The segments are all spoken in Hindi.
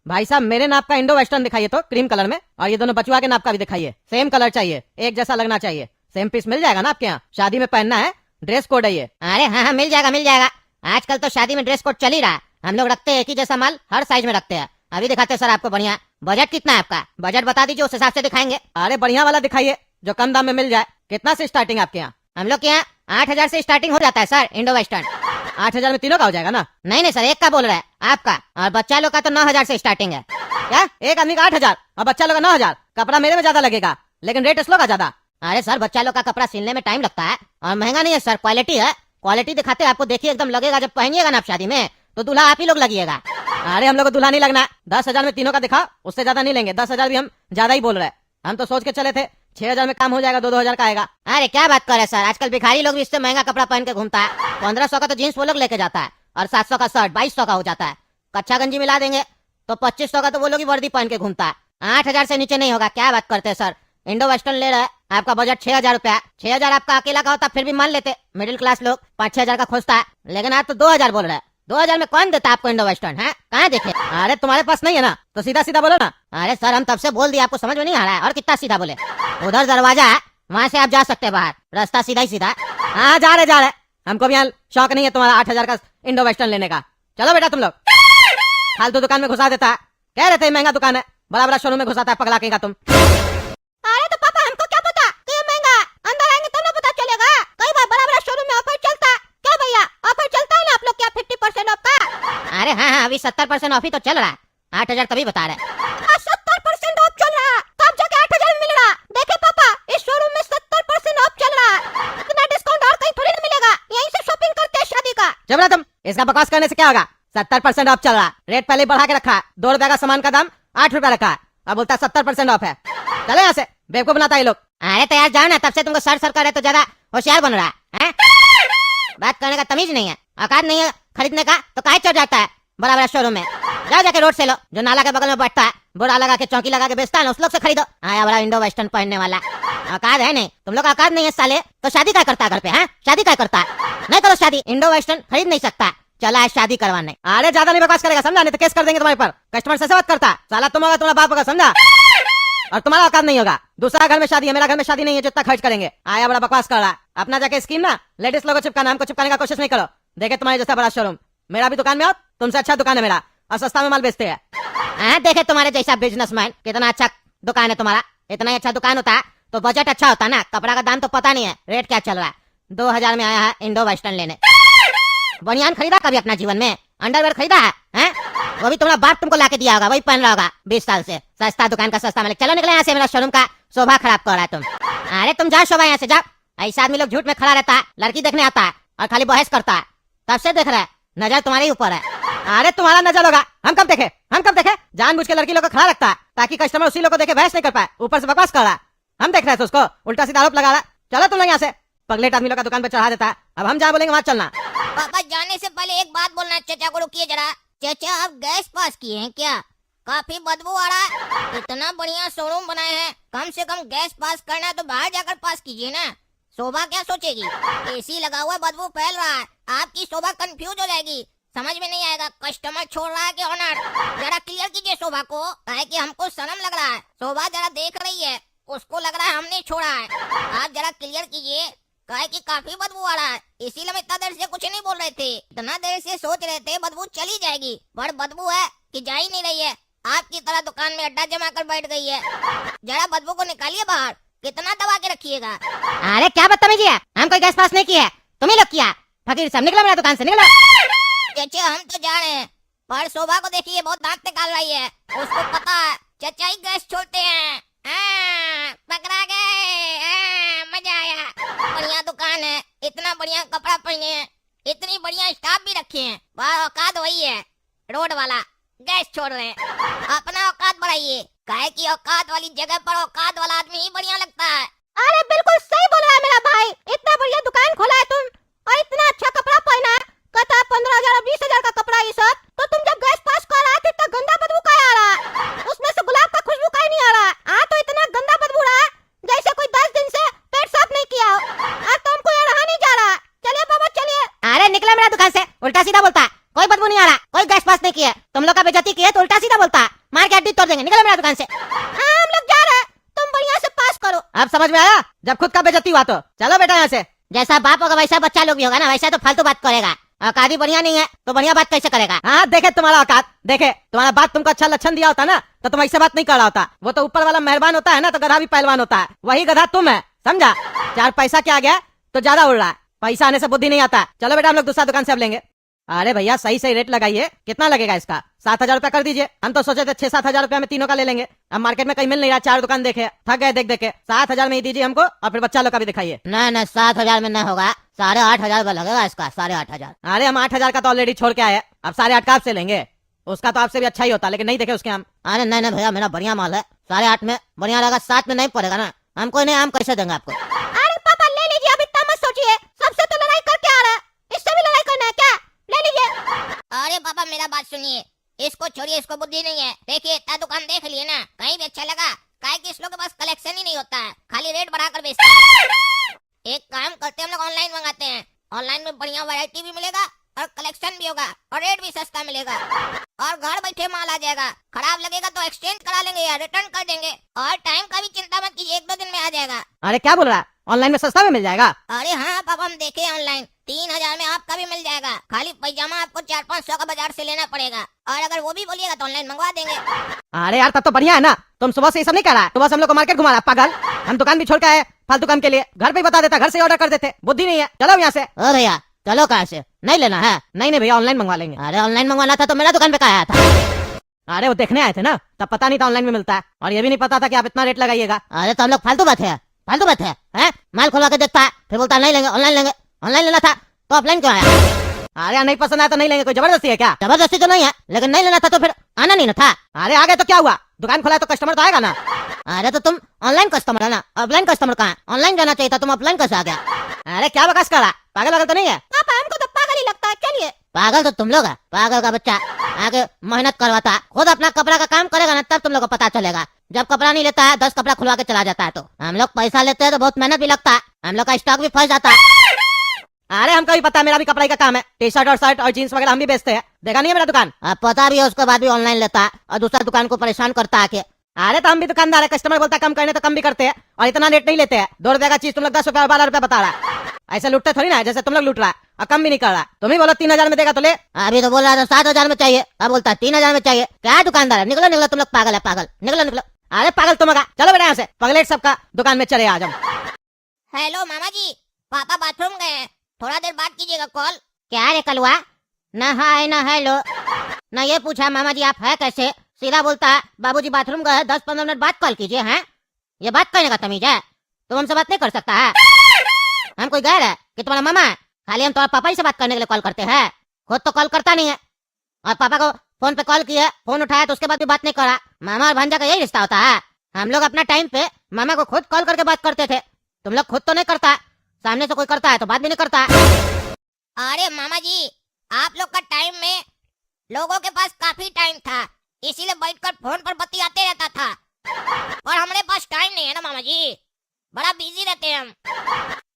भाई साहब मेरे नाप का इंडो वेस्टर्न दिखाइए तो क्रीम कलर में, और ये दोनों बचुआ के नाप का भी दिखाइए। सेम कलर चाहिए, एक जैसा लगना चाहिए। सेम पीस मिल जाएगा ना आपके यहाँ? शादी में पहनना है, ड्रेस कोड है ये। अरे हाँ हाँ मिल जाएगा मिल जाएगा। आजकल तो शादी में ड्रेस कोड चल ही रहा है। हम लोग रखते हैं एक ही जैसा माल, हर साइज में रखते हैं। अभी दिखाते हैं सर आपको बढ़िया। बजट कितना है आपका? बजट बता दीजिए, उस हिसाब से दिखाएंगे। अरे बढ़िया वाला दिखाइए जो कम दाम में मिल जाए। कितना से स्टार्टिंग आपके यहाँ? हम लोग के यहाँ 8,000 से स्टार्टिंग हो जाता है सर इंडो वेस्टर्न। 8,000 में तीनों का हो जाएगा ना? नहीं नहीं सर, एक का बोल रहा है आपका, और बच्चा लोग का तो 9,000 से स्टार्टिंग है। क्या एक आदमी का 8,000 और बच्चा लोग का 9,000? कपड़ा मेरे में ज्यादा लगेगा, लेकिन रेट इस लोग का ज्यादा। अरे सर बच्चा लोग का कपड़ा सिलने में टाइम लगता है और महंगा नहीं है सर, क्वालिटी है। क्वालिटी दिखाते हैं आपको, देखिए एकदम लगेगा। जब पहनिएगा ना आप शादी में तो दूल्हा आप ही लोग लगिएगा। अरे हम लोग को दूल्हा नहीं लगना। 10,000 में तीनों का दिखा, उससे ज्यादा नहीं लेंगे। 10,000 भी हम ज्यादा ही बोल रहे हैं। हम तो सोच के चले थे 6,000 में काम हो जाएगा, 2-2 हजार का आएगा। अरे क्या बात कर रहे हैं सर, आजकल भिखारी लोग भी इससे महंगा कपड़ा पहन के घूमता है। 1,500 का तो जीन्स वो लोग लेके जाता है, और 700 का शर्ट, 2,200 का हो जाता है। कच्चा गंजी मिला देंगे तो 2,500 का तो वो लोग ही वर्दी पहन के घूमता है। 8,000 से नीचे नहीं होगा। क्या बात करते हैं सर, इंडो वेस्टर्न ले रहे हैं। आपका बजट 6,000 रुपया। 6,000 आपका अकेला का होता फिर भी मान लेते, मिडिल क्लास लोग 5-6 हजार का खोजता है। लेकिन आप तो 2,000 बोल रहे हैं। 2,000 में कौन देता आपको इंडो वेस्टर्न है? कहाँ देखे? अरे तुम्हारे पास नहीं है ना, तो सीधा सीधा बोलो ना। अरे सर हम तब से बोल दिया, आपको समझ में नहीं आ रहा है? और कितना सीधा बोले? उधर दरवाजा है, वहाँ से आप जा सकते हैं बाहर, रास्ता सीधा ही सीधा। हाँ जा रहे। हमको भी यहाँ शौक नहीं है तुम्हारा 8,000 का इंडो वेस्टर्न लेने का। चलो बेटा तुम लोग। फालतू दुकान में घुसा देता है। कह रहे थे महंगा दुकान है, बड़ा बड़ा शोरूम में घुसाता है, पगला कहीं का तुम। अरे तो पापा हमको क्या पता कि ये महंगा, अंदर आएंगे तब ना पता चलेगा। कई बार बड़ा बड़ा शोरूम में ऑफर चलता है। क्या भैया ऑफर चलता है ना आप लोग क्या 50% ऑफ का? अरे हाँ हाँ अभी 70% ऑफ ही तो चल रहा है। 8,000 तभी बता रहे। 70% ऑफ चल रहा है तब जाके 8,000 में मिल रहा। देखे पापा इस शोरूम में 70% ऑफ चल रहा है। इतना डिस्काउंट और कहीं थोड़ी ना मिलेगा। यहीं से शॉपिंग करते हैं शादी का। जब तुम इसका बकवास करने से क्या होगा? 70% ऑफ चल रहा। रेट पहले बढ़ा के रखा है। 2 रुपए का सामान का दाम 8 रुपया रखा है, अब बोलता है 70% ऑफ है। चले यहाँ से, बेवकूफ बनाता है ये लोग। अरे तो यार जाओ ना, तब से तुमको सर सर कर रहे तो ज्यादा होशियार बन रहा है। बात करने का तमीज नहीं है, औकात नहीं है खरीदने का, तो काहे चढ़ जाता है बड़ा बड़ा शोरूम में? जाओ जाके रोड से लो, जो नाला के बगल में बैठता है, बोरा लगा के चौकी लगा के बेचता है ना, उस लोग से खरीदो। आया बड़ा इंडो वेस्टर्न पहनने वाला। औकात है नहीं तुम लोग, औकात नहीं है साले, तो शादी क्या करता है घर पे? है शादी क्या करता है? नहीं करो शादी, इंडो वेस्टर्न खरीद नहीं सकता। चला है शादी करवाने। अरे ज्यादा नहीं बकवास करेगा समझा, नहीं तो केस कर देंगे तुम्हारे पर। कस्टमर से बात करता साला तुम होगा, तुम्हारा बाप होगा समझा, और तुम्हारा औकात नहीं होगा। दूसरा घर में शादी है, मेरा घर में शादी नहीं है, जितना खर्च करेंगे। आया बड़ा बकवास कर रहा है। अपना जाके स्कीम ना लेडीज लोगों को चिपकाना, हमको चिपकाने का कोशिश नहीं करो। देखे तुम्हारे जैसा बड़ा शोरूम, मेरा भी दुकान में आओ, तुमसे अच्छा दुकान है मेरा, और सस्ता में माल बेचते हैं। देखे तुम्हारे जैसा बिजनेसमैन, कितना अच्छा दुकान है तुम्हारा। इतना ही अच्छा दुकान होता है तो बजट अच्छा होता ना। कपड़ा का दाम तो पता नहीं है, रेट क्या चल रहा है। 2,000 में आया है इंडो वेस्टर्न लेने। बनियान खरीदा कभी अपना जीवन में? अंडरवेयर खरीदा है? वो भी तुम्हारा बाप तुमको लाके दिया होगा, वही पहन रहा होगा 20 साल से। सस्ता दुकान का सस्ता मालिक। चलो निकले यहाँ से, मेरा शोरूम का शोभा खराब कर रहा है तुम। अरे तुम जाओ शोभा यहाँ से, जाओ। ऐसा आदमी लोग झूठ में खड़ा रहता है, लड़की देखने आता है और खाली बहस करता है। तब से देख रहा है, नजर तुम्हारे ऊपर है। अरे तुम्हारा नजर होगा, हम कब देखे? जानबूझ के लड़की लोग को खड़ा रखता है ताकि कस्टमर उसी लोग को देखे बहस नहीं कर पाए, ऊपर से बकवास कर रहा है। हम देख रहे थे उसको, उल्टा सीधा आरोप लगा रहा। चलो तुम लोग यहाँ से, पगलेट आदमी लोग का दुकान पे चढ़ा देता है। अब हम जहाँ बोलेंगे वहाँ चलना। पापा जाने से पहले एक बात बोलना चाचा को, रुकिए जरा। चाचा आप गैस पास किए हैं क्या? काफी बदबू आ रहा है। इतना बढ़िया शोरूम बनाए हैं, कम से कम गैस पास करना है तो बाहर जाकर पास कीजिए ना। शोभा क्या सोचेगी? एसी लगा हुआ, बदबू फैल रहा है, आपकी शोभा कंफ्यूज हो जाएगी, समझ में नहीं आएगा कस्टमर छोड़ रहा है कि ऑनर। जरा क्लियर कीजिए शोभा को, है कि हमको शर्म लग रहा है। शोभा जरा देख रही है, उसको लग रहा है हमने छोड़ा है। आप जरा क्लियर कीजिए, कहे कि काफी बदबू आ रहा है, इसीलिए हम इतना देर से कुछ नहीं बोल रहे थे। इतना देर से सोच रहे थे बदबू चली जाएगी, पर बदबू है कि जा ही नहीं रही है। आपकी तरह दुकान में अड्डा जमा कर बैठ गई है। जरा बदबू को निकालिए बाहर, कितना दबा के रखिएगा। अरे क्या बदतमीजी है, हम कोई गैस पास नहीं किया है, तुम्हें लोग किया। फकीर सब निकलो मेरा दुकान से, निकलो। चाचा हम तो जा रहे हैं, पर शोभा को देखिए बहुत दांत निकाल रही है। उसको पता है चाचा ही गैस छोड़ते हैं। पकड़ा गए, मजा आया। बढ़िया दुकान है, इतना बढ़िया कपड़ा पहने हैं, इतनी बढ़िया स्टाफ भी रखे हैं। वह औकात वही है, रोड वाला गैस छोड़ रहे हैं। अपना औकात बढ़ाइए, काहे की औकात वाली जगह पर औकात वाला आदमी ही बढ़िया लगता है। अरे बिल्कुल सही बोल रहा है मेरा भाई, इतना बढ़िया दुकान खोला है तुम और इतना अच्छा कपड़ा पहना है। कहता 15,000 और 20,000 का कपड़ा ये सब, तो तुम जब गैस पास कर रहा है तो गंदा बदबू का आ रहा, उसमें से गुलाब का खुशबू का नहीं आ रहा। तो इतना गंदा बदबू रहा है जैसे कोई 10 दिन से पेट साफ नहीं किया हो। तो हमको ये रहा नहीं जा रहा। चलिए बाबा चलिए। अरे निकला मेरा दुकान से, उल्टा सीधा बोलता है। कोई बदबू नहीं आ रहा, कोई गैस पास नहीं किया, तुम लोग का बेइज्जती किया तो उल्टा सीधा बोलता है। हड्डी तोड़ देंगे, निकलो मेरा दुकान से। हाँ हम लोग जा रहे हैं, तुम बढ़िया से पास करो। अब समझ में आया? जब खुद का बेइज्जती हुआ तो चलो बेटा यहाँ से। जैसा बाप होगा वैसा बच्चा लोग भी होगा ना, वैसा तो फालतू बात करेगा। औकात ही बढ़िया नहीं है तो बढ़िया बात कैसे करेगा? हाँ देखे तुम्हारा औकात, देखे तुम्हारा बाप तुमको अच्छा लक्षण दिया होता ना तो तुम ऐसे बात नहीं कर रहा होता। वो तो ऊपर वाला मेहरबान होता है ना, तो गधा भी पहलवान होता है, वही गधा तुम है, समझा? 4 पैसा क्या आ गया तो ज्यादा उड़ रहा है, पैसा आने से बुद्धि नहीं आता। चलो बेटा हम लोग दूसरा दुकान से अब लेंगे। अरे भैया सही सही रेट लगाइए, कितना लगेगा इसका? 7,000 रुपया कर दीजिए। हम तो सोचे थे 6-7 हजार रुपया में तीनों का ले लेंगे, अब मार्केट में कहीं मिल नहीं रहा, 4 दुकान देखे, थक गए देख देख के। 7,000 में ही दीजिए हमको, और फिर बच्चा लोग का भी दिखाइए। नहीं 7,000 में न होगा, 8,500 का लगेगा इसका, 8,500। अरे हम 8,000 का तो ऑलरेडी छोड़ के आए, अब 8,500 का आपसे लेंगे। उसका तो आपसे भी अच्छा ही होता, लेकिन नहीं देखे उसके हम। अरे नहीं भैया, मेरा बढ़िया माल है, 8,500 में बढ़िया रहेगा, 7 में नहीं पड़ेगा ना। हमको नहीं, हम कैसे देंगे आपको? अरे पापा ले लीजिए, अब इतना मत सोचिए, सबसे तो लड़ाई करके आ रहा है, इससे भी लड़ाई करना है क्या? ले लीजिए। अरे पापा मेरा बात सुनिए, इसको छोड़िए, इसको बुद्धि नहीं है। देखिए इतना दुकान देख लिए ना, कहीं भी अच्छा लगा, काहे कि इस लोग के पास कलेक्शन ही नहीं होता है, खाली रेट बढ़ाकर बेचता है। एक काम करते हैं, हम लोग ऑनलाइन मंगाते हैं, ऑनलाइन में बढ़िया वैरायटी भी मिलेगा और कलेक्शन भी होगा और रेट भी सस्ता मिलेगा, और घर बैठे माल आ जाएगा। खराब लगेगा तो एक्सचेंज करा लेंगे या रिटर्न कर देंगे, और टाइम का भी चिंता मत कीजिए, 1-2 दिन में आ जाएगा। अरे क्या बोल रहा है, ऑनलाइन में सस्ता में मिल जाएगा? अरे हाँ पापा, हम देखे ऑनलाइन, 3,000 में आपका भी मिल जाएगा। खाली पैजामा आपको 400-500 का बाजार से लेना पड़ेगा, और अगर वो भी बोलिएगा तो ऑनलाइन मंगवा देंगे। अरे यार तब तो बढ़िया है ना, तुम सुबह से ये सब नहीं कर रहा है, सुबह से हम लोग को मार्केट घुमा रहा है पागल। हम दुकान भी छोड़ के आए फालतू काम के लिए, घर पे ही बता देता, घर से ऑर्डर कर देते, बुद्धि नहीं है। चलो यहाँ से। ओ भैया चलो, कहाँ से? नहीं लेना है? नहीं भैया ऑनलाइन मंगवा लेंगे। अरे ऑनलाइन मंगवाना था तो मेरा दुकान पे कहाँ आया था? अरे वो देखने आए थे ना, तब पता नहीं था ऑनलाइन में मिलता है, और ये भी नहीं पता था कि आप इतना रेट लगाइएगा। अरे तो हम लोग फालतू बात है, फालतू बात है, हैं? माल खुलवा के देखता है, फिर बोलता है नहीं लेंगे, ऑनलाइन लेंगे। ऑनलाइन लेना था तो ऑफलाइन क्यों आया? अरे नहीं पसंद आया तो नहीं लेंगे, कोई जबरदस्ती है क्या? जबरदस्ती तो नहीं है, लेकिन नहीं लेना था तो फिर आना नहीं ना था। अरे आ गए तो क्या हुआ, दुकान खुला है तो कस्टमर तो आएगा ना। अरे तो तुम ऑनलाइन कस्टमर है ना, ऑफलाइन कस्टमर कहाँ है? ऑनलाइन जाना चाहिए था, तुम ऑफलाइन कैसे आ गया? अरे क्या बकवास कर रहा, पागल वागल तो नहीं है? पापा हमको तो पागल ही लगता है, चलिए। पागल तो तुम लोग है, पागल का बच्चा आगे मेहनत करवाता है, खुद अपना कपड़ा का काम करेगा ना तब तुम लोग को पता चलेगा। जब कपड़ा नहीं लेता है, 10 कपड़ा खुलवा के चला जाता है, तो हम लोग पैसा लेते हैं तो बहुत मेहनत भी लगता है, हम लोग का स्टॉक भी फंस जाता है। अरे हमको भी पता है, मेरा भी कपड़ाई का काम है, टी शर्ट और शर्ट और जीन्स वगैरह हम भी बेचते हैं, देखा नहीं है मेरा दुकान? अब पता भी है, उसके बाद भी ऑनलाइन लेता है और दूसरा दुकान को परेशान करता है के। अरे तो हम भी दुकानदार है, कस्टमर बोलता है कम करने तो कम भी करते हैं, और इतना रेट नहीं लेते हैं। 2 रुपए का चीज तुम लोग 10 रुपया 12 रुपया बता रहा है, ऐसे लूटते थोड़ी ना जैसे तुम लोग लूट रहा है, और कम भी नहीं कर रहा। तुम ही बोलो 3,000 में देगा तो ले। अभी तो बोल रहा था 7,000 में चाहिए, अब बोलता है 3,000 में चाहिए। क्या दुकानदार है, निकलो निकलो, तुम लोग पागल है, पागल, निकलो निकलो। अरे पागल तुम होगा, चलो बेटा यहाँ से, पगलेट सबका दुकान में चले आज हम। हेलो मामा जी, पापा बाथरूम गए हैं, थोड़ा देर बात कीजिएगा कॉल। क्या रे कलवा, न हाय न हेलो न ये पूछा मामा जी आप है कैसे, सीधा बोलता है बाबूजी बाथरूम गए, 10-15 मिनट बात कॉल कीजिए। हैं ये बात करने का तमीज है? तुम हमसे बात नहीं कर सकता है? हम कोई गैर है कि तुम्हारा मामा है? खाली हम तुम्हारे पापा ही से बात करने के लिए कॉल करते हैं, खुद तो कॉल करता नहीं है। और पापा को फोन पे कॉल किया, फोन उठाया तो उसके बाद भी बात नहीं करा। मामा और भांजा का यही रिश्ता होता है। हम लोग अपना टाइम पे मामा को खुद कॉल करके बात करते थे, तुम लोग खुद तो नहीं करता, सामने से कोई करता है तो बात भी नहीं करता। अरे मामा जी, आप लोग का टाइम में लोगों के पास काफी टाइम था, इसीलिए बैठकर फोन पर बतियाते रहता था, और हमारे पास टाइम नहीं है ना मामा जी, बड़ा बिजी रहते हैं हम।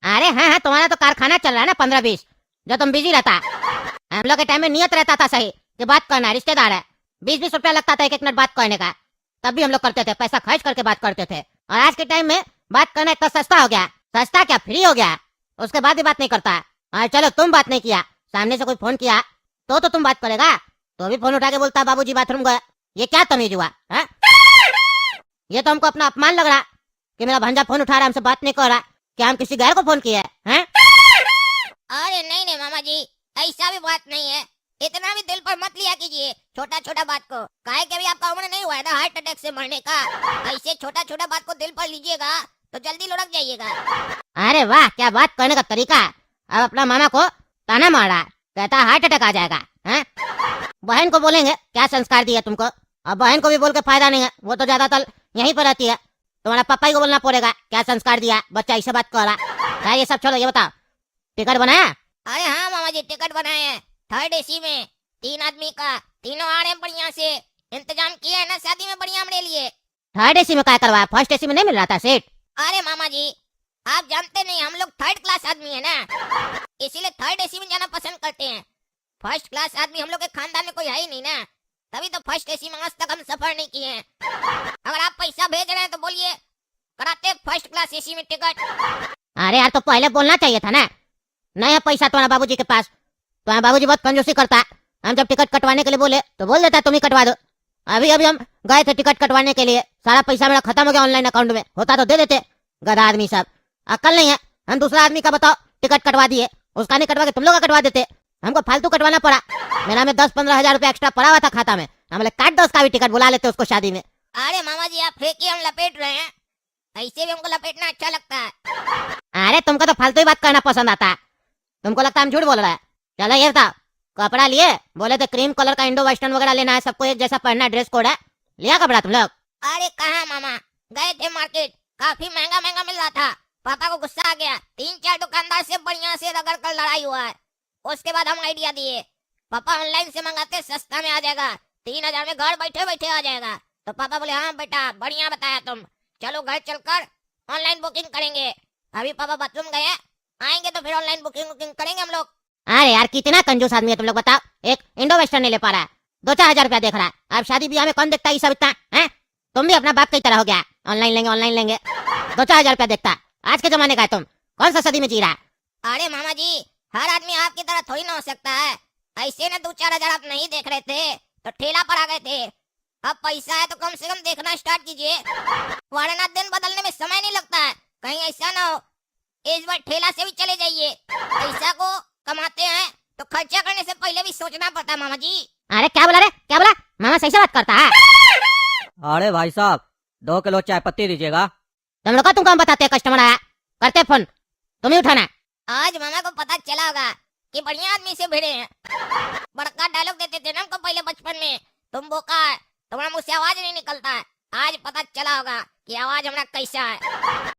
अरे हाँ, तुम्हारा तो कारखाना चल रहा है ना 15-20, जो तुम बिजी रहता। हम लोग के टाइम में नियत रहता था सही कि बात करना, रिश्तेदार है, 20-20 रुपया लगता था 1-1 मिनट बात करने का, तब भी हम लोग करते थे, पैसा खर्च करके बात करते थे। और आज के टाइम में बात करना इतना सस्ता हो गया, सस्ता क्या फ्री हो गया, उसके बाद भी बात नहीं करता। और चलो तुम बात नहीं किया, सामने से कोई फोन किया तो तुम बात करेगा, तो भी फोन उठा के बोलता बाबूजी बाथरूम गए। ये क्या तमीज हुआ है? ये तो हमको अपना अपमान लग रहा कि मेरा भांजा फोन उठा रहा, हमसे बात नहीं कर रहा, क्या हम किसी गैर को फोन किए हैं? अरे नहीं नहीं मामा जी, ऐसा भी बात नहीं है, इतना भी दिल पर मत लिया कीजिए छोटा छोटा बात को, काहे कि अभी आपका उम्र नहीं हुआ है ना हार्ट अटैक से मरने का, ऐसे छोटा छोटा बात को दिल पर लीजिएगा तो जल्दी लुढ़क जाइएगा। अरे वाह, क्या बात करने का तरीका है। अब अपना मामा को ताना मार रहा, कहता हार्ट अटैक आ जाएगा। हैं? बहन को बोलेंगे क्या संस्कार दिया तुमको, अब बहन को भी बोल के फायदा नहीं है, वो तो ज्यादातर यहीं पर रहती है, तुम्हारा पापा ही को बोलना पड़ेगा क्या संस्कार दिया, बच्चा ऐसे बात कर रहा है। ये सब छोड़ो, ये बताओ टिकट बनाया? अरे हाँ मामा जी, टिकट बनाए हैं, 3rd AC में 3 आदमी का, तीनों आ रहे हैं, बढ़िया से इंतजाम किया है ना शादी में बढ़िया हमने लिए। 3rd AC में क्या करवाया, 1st AC में नहीं मिल रहा था सीट? अरे मामा जी आप जानते नहीं, हम लोग 3rd क्लास आदमी है ना, इसीलिए 3rd AC में जाना पसंद करते हैं। 1st क्लास आदमी हम लोग के खानदान में कोई है ही नहीं ना, तभी तो फर्स्ट एसी में आज तक हम सफर नहीं किए हैं। अगर आप पैसा भेज रहे हैं तो बोलिए, कराते फर्स्ट क्लास एसी में टिकट। अरे यार तो पहले बोलना चाहिए था ना। नहीं है पैसा तुम्हारा बाबूजी के पास। तुम्हारा बाबूजी बहुत कंजूसी करता है। हम जब टिकट कटवाने के लिए बोले तो बोल देता तुम ही कटवा दो। अभी अभी हम गए थे टिकट कटवाने के लिए, सारा पैसा मेरा खत्म हो गया ऑनलाइन अकाउंट में। होता तो दे देते। गधा आदमी सब, अकल नहीं है। हम दूसरा आदमी का बताओ टिकट कटवा दिए, उसका नहीं कटवा के तुम लोग का कटवा देते। हमको फालतू कटवाना पड़ा। मेरा में 10-15 हजार रुपया एक्स्ट्रा पड़ा हुआ था खाता में। हम काट दो उसका भी टिकट, बुला लेते उसको शादी में। अरे मामा जी आप फेंकिए, हम लपेट रहे हैं। ऐसे भी हमको लपेटना अच्छा लगता है। अरे तुमको तो फालतू ही बात करना पसंद आता है। तुमको लगता है हम झूठ बोल रहा है। चलो ये बताओ, कपड़ा लिए? बोले थे क्रीम कलर का इंडो वेस्टर्न वगैरह लेना है, सबको एक जैसा पहनना है, ड्रेस कोड है। लिया कपड़ा तुम लोग? अरे कहाँ मामा, गए थे मार्केट, काफी महंगा महंगा मिल रहा था। पापा को गुस्सा आ गया, 3-4 दुकानदार से बढ़िया से रगड़ कर लड़ाई हुआ है। उसके बाद हम आइडिया दिए, पापा ऑनलाइन से मंगाते सस्ता में आ जाएगा, 3,000 में घर बैठे बैठे आ जाएगा। तो पापा बोले हाँ बेटा बढ़िया बताया तुम, चलो घर चलकर ऑनलाइन बुकिंग करेंगे। अभी पापा बाथरूम गए, आएंगे तो फिर ऑनलाइन बुकिंग करेंगे हम लोग। अरे यार कितना कंजूस आदमी है तुम लोग, बताओ। एक इंडो वेस्टर्न नहीं ले पा रहा है, 2-4 हजार रुपया देख रहा है। अब शादी ब्याह में कौन देखता है ये सब इतना है? तुम भी अपना बाप की तरह हो गया, ऑनलाइन लेंगे 2-4 हजार रुपया देखता है। आज के जमाने का है, तुम कौन सा सदी में जी रहा है? अरे मामा जी हर आदमी आपकी तरह थोड़ी ना हो सकता है। ऐसे ना 2-4 हजार आप नहीं देख रहे थे तो ठेला पर आ गए थे। अब पैसा है तो कम से कम देखना स्टार्ट कीजिए, वरना दिन बदलने में समय नहीं लगता है। कहीं ऐसा ना हो इस बार ठेला से भी चले जाइए। पैसा को कमाते हैं तो खर्चा करने से पहले भी सोचना पड़ता है मामा जी। अरे क्या बोला रे, क्या बोला? मामा सही से बात करता है। अरे भाई साहब 2 किलो चाय पत्ती दीजिएगा। तुम लोग का तुम कौन बताते? कस्टमर आया करते फोन, तुम ही उठाना। आज मामा को पता चला होगा कि बढ़िया आदमी से भिड़े हैं। बड़का डायलॉग देते थे ना हमको पहले बचपन में, तुम बोका है, तुम्हारा मुंह से आवाज नहीं निकलता है। आज पता चला होगा कि आवाज हमारा कैसा है।